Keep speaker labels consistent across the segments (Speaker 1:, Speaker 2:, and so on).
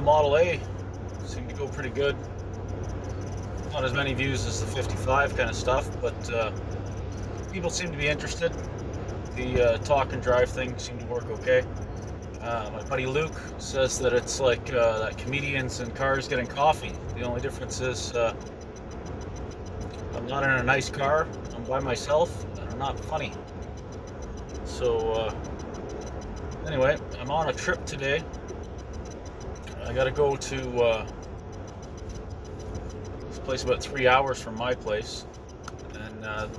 Speaker 1: Model A seemed to go pretty good. Not as many views as the 55 kind of stuff, but people seem to be interested. The talk and drive thing seemed to work okay. My buddy Luke says that it's like that comedians in cars getting coffee. The only difference is I'm not in a nice car, I'm by myself, and I'm not funny. So anyway, I'm on a trip today. I gotta go to this place about 3 hours from my place, and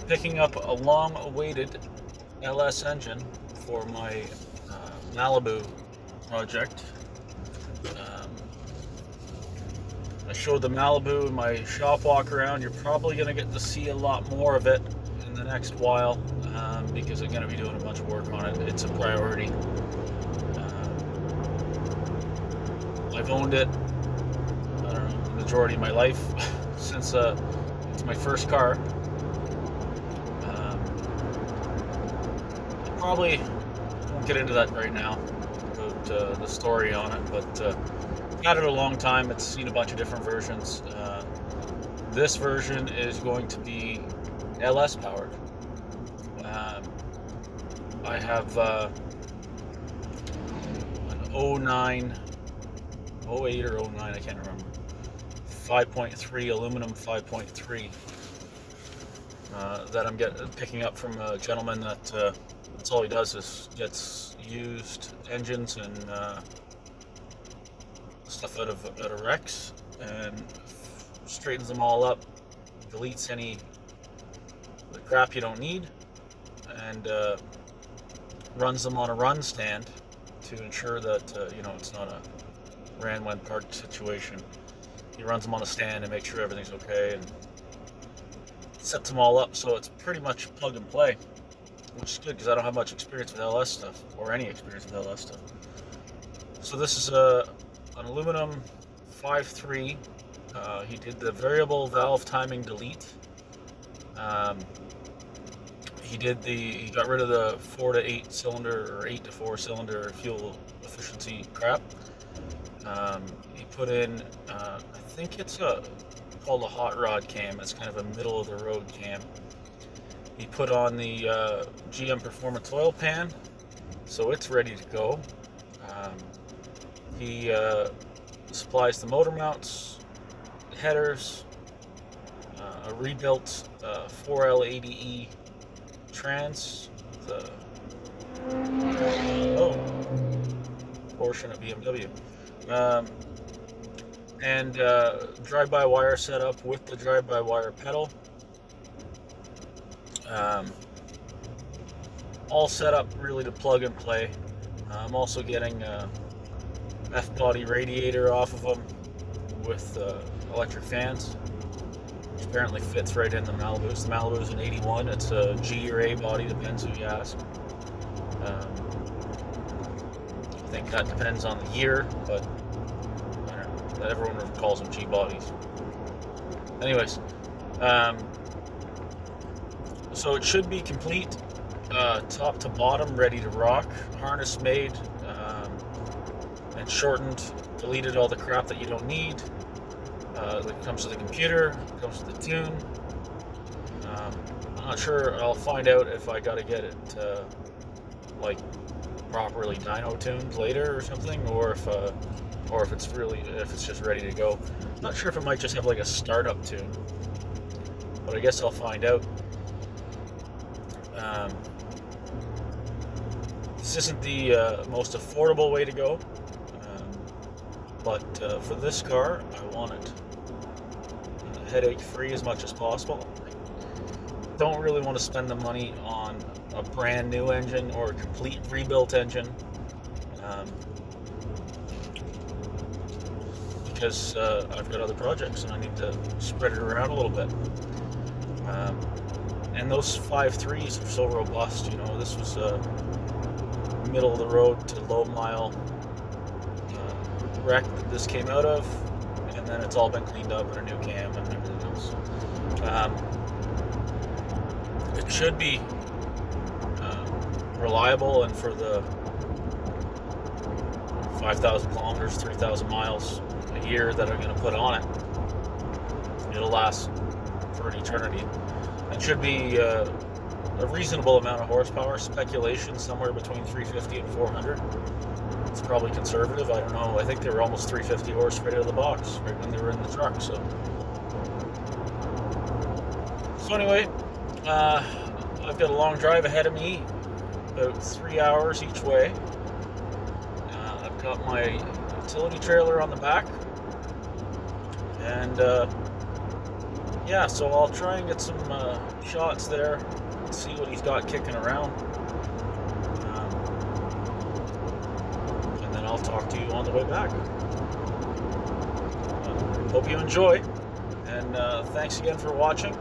Speaker 1: picking up a long-awaited LS engine for my Malibu project. I showed the Malibu in my shop walk around. You're probably going to get to see a lot more of it in the next while because I'm going to be doing a bunch of work on it. It's a priority. I've owned it, I don't know, the majority of my life since it's my first car. Probably won't get into that right now about the story on it, but I've had it a long time. It's seen a bunch of different versions. This version is going to be LS powered. I have an 09, 08 or 09, I can't remember, 5.3 aluminum 5.3 that I'm picking up from a gentleman that that's all he does is gets used engines and stuff out of wrecks and straightens them all up, deletes any the crap you don't need, and runs them on a run stand to ensure that it's not a ran when parked situation. He runs them on a stand and makes sure everything's okay and sets them all up so it's pretty much plug and play, which is good because I don't have much experience with LS stuff, or any experience with LS stuff. So this is an aluminum 5.3. He did the variable valve timing delete. He got rid of the 4 to 8 cylinder or 8 to 4 cylinder fuel efficiency crap. He put in, I think it's called a hot rod cam. It's kind of a middle of the road cam. He put on the GM Performance oil pan, so it's ready to go. He supplies the motor mounts, the headers, a rebuilt 4L80E trans, the portion of BMW, and drive-by-wire setup with the drive-by-wire pedal. All set up really to plug and play. I'm also getting F-body radiator off of them with electric fans, which apparently fits right in the Malibu. The Malibu is an 81. It's a G or A body, depends who you ask. I think that depends on the year, but I don't know, everyone calls them G bodies. Anyways, so it should be complete, top to bottom, ready to rock. Harness made and shortened, deleted all the crap that you don't need. That comes with the computer, comes with the tune. I'm not sure. I'll find out if I got to get it like properly dyno tuned later or something, or if it's just ready to go. I'm not sure if it might just have like a startup tune, but I guess I'll find out. This isn't the most affordable way to go, but for this car, I want it headache-free as much as possible. I don't really want to spend the money on a brand new engine or a complete rebuilt engine, because I've got other projects and I need to spread it around a little bit. And those 5.3s are so robust. This was middle of the road to low mile wreck that this came out of, and then it's all been cleaned up and a new cam and everything else. It should be reliable, and for the 5,000 kilometers, 3,000 miles a year that I'm going to put on it. It'll last for an eternity. It should be a reasonable amount of horsepower. Speculation somewhere between 350 and 400. It's probably conservative. I don't know. I think they were almost 350 horse right out of the box, right when they were in the truck. So anyway, I've got a long drive ahead of me, about 3 hours each way. I've got my utility trailer on the back, and yeah, so I'll try and get some shots there and see what he's got kicking around. And then I'll talk to you on the way back. Hope you enjoy, and thanks again for watching.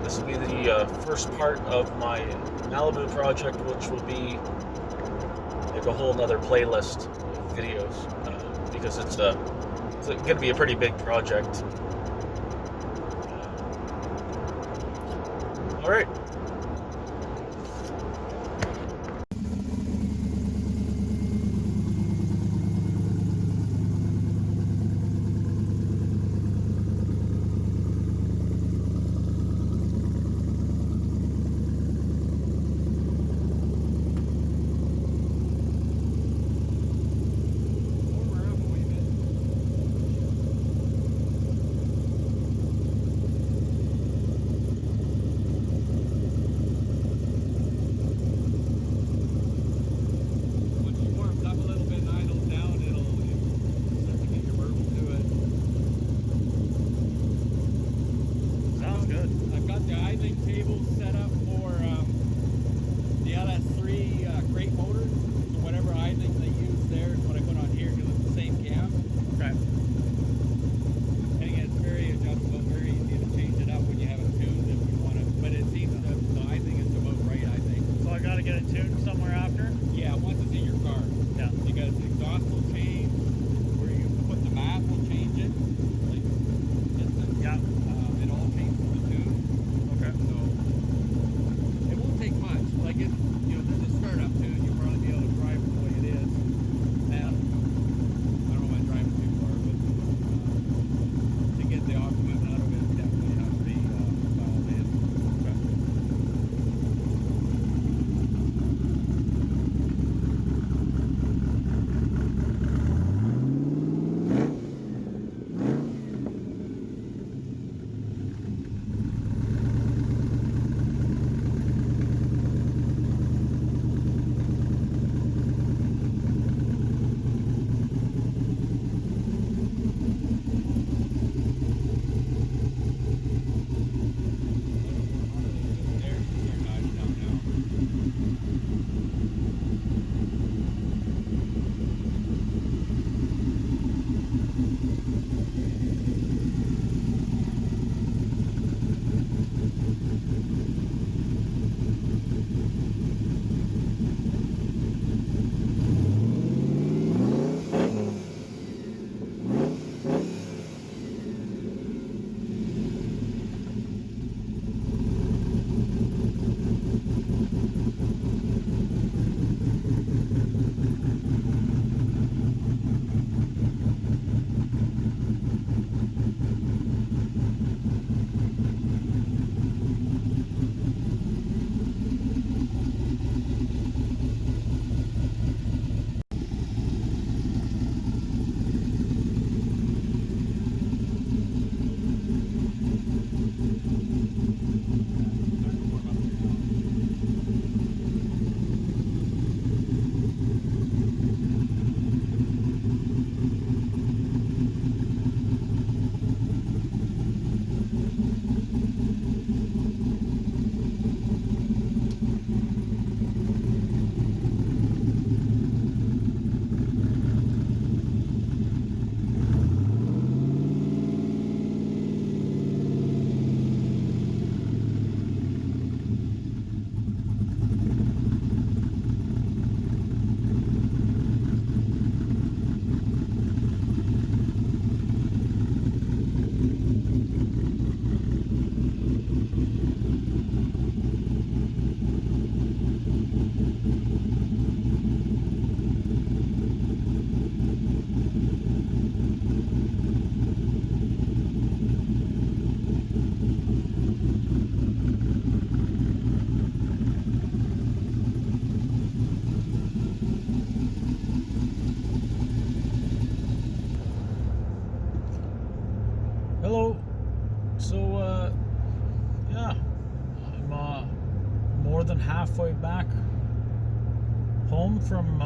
Speaker 1: This will be the first part of my Malibu project, which will be like a whole nother playlist of videos, because it's going to be a pretty big project. All right.
Speaker 2: Like it, there's a startup tune. You'll probably be able to
Speaker 1: than halfway back home from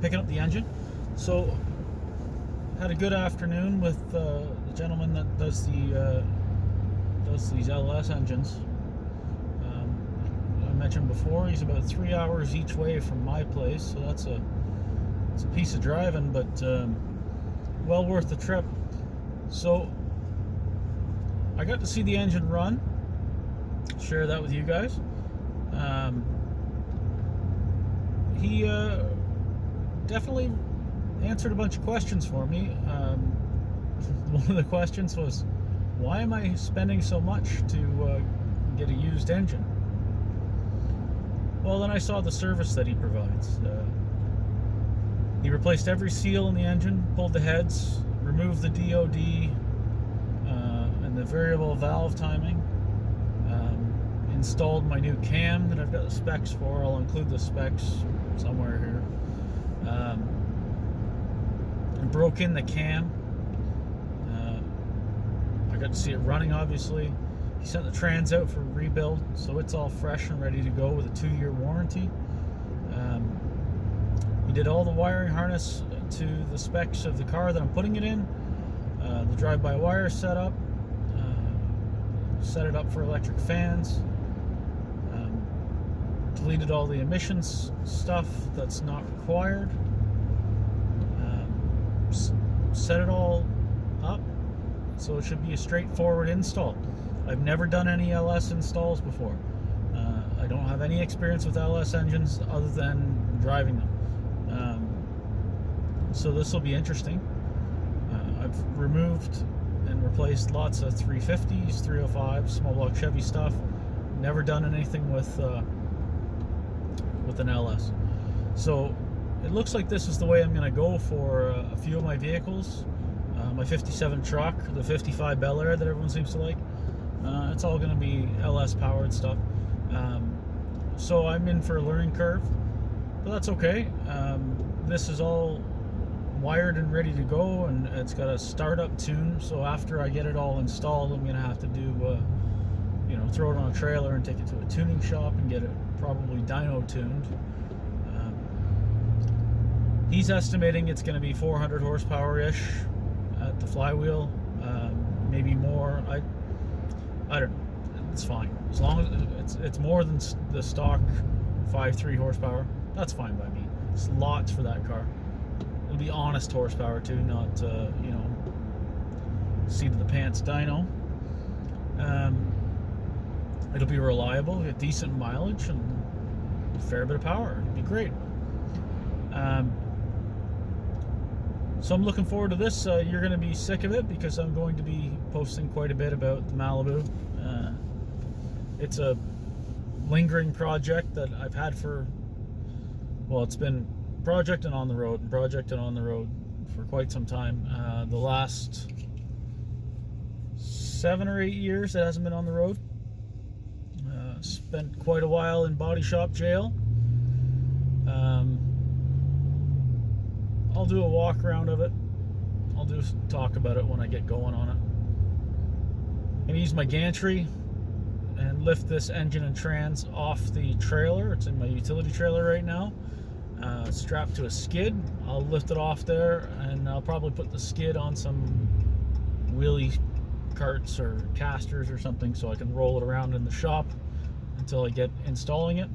Speaker 1: picking up the engine. So had a good afternoon with the gentleman that does these LS engines. I mentioned before, he's about 3 hours each way from my place, so it's a piece of driving, but well worth the trip. So I got to see the engine run, share that with you guys. He definitely answered a bunch of questions for me. One of the questions was, why am I spending so much to get a used engine? Well, then I saw the service that he provides. He replaced every seal in the engine, pulled the heads, removed the DOD and the variable valve timing, installed my new cam that I've got the specs for. I'll include the specs somewhere here. And broke in the cam. I got to see it running, obviously. He sent the trans out for rebuild, so it's all fresh and ready to go with a 2-year warranty. He did all the wiring harness to the specs of the car that I'm putting it in. The drive-by-wire setup, set it up for electric fans, deleted all the emissions stuff that's not required, set it all up so it should be a straightforward install. I've never done any LS installs before. I don't have any experience with LS engines other than driving them. So this will be interesting. I've removed and replaced lots of 350s, 305s, small block Chevy stuff. Never done anything with an LS. So it looks like this is the way I'm going to go for a few of my vehicles. My 57 truck, the 55 Bel Air that everyone seems to like. It's all going to be LS powered stuff. So I'm in for a learning curve, but that's okay. This is all wired and ready to go, and it's got a startup tune. So after I get it all installed, I'm going to have to do, throw it on a trailer and take it to a tuning shop and get it probably dyno tuned. He's estimating it's going to be 400 horsepower-ish at the flywheel, maybe more. I don't know. It's fine as long as it's more than the stock 5.3 horsepower. That's fine by me. It's lots for that car. It'll be honest horsepower too, not seat of the pants dyno. It'll be reliable, get decent mileage, and a fair bit of power. It'll be great. So I'm looking forward to this. You're going to be sick of it because I'm going to be posting quite a bit about the Malibu. It's a lingering project that I've had for, well, it's been project and on the road for quite some time. The last 7 or 8 years it hasn't been on the road. Spent quite a while in body shop jail. I'll do a walk around of it. I'll talk about it when I get going on it. I'm gonna use my gantry and lift this engine and trans off the trailer. It's in my utility trailer right now. Strapped to a skid. I'll lift it off there, and I'll probably put the skid on some wheelie carts or casters or something so I can roll it around in the shop until I get installing it.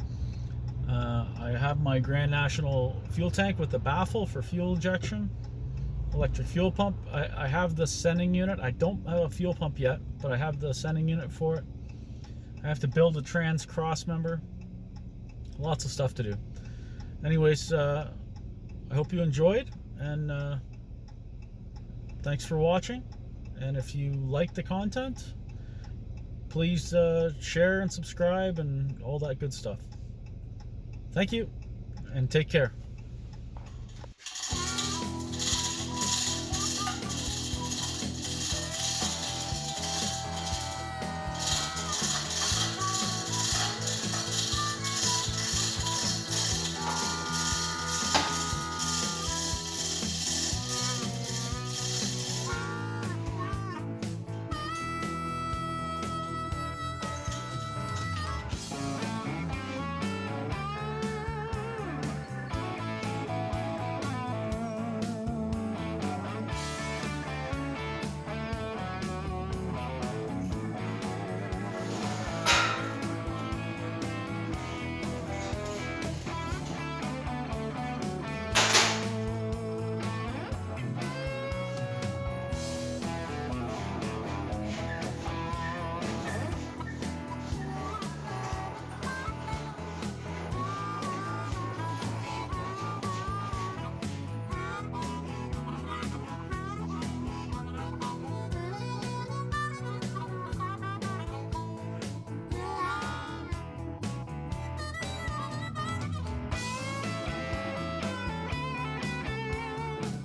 Speaker 1: I have my Grand National fuel tank with the baffle for fuel injection, electric fuel pump. I have the sending unit. I don't have a fuel pump yet, but I have the sending unit for it. I have to build a trans cross member. Lots of stuff to do. Anyways, I hope you enjoyed, and thanks for watching. And if you like the content, please share and subscribe and all that good stuff. Thank you, and take care.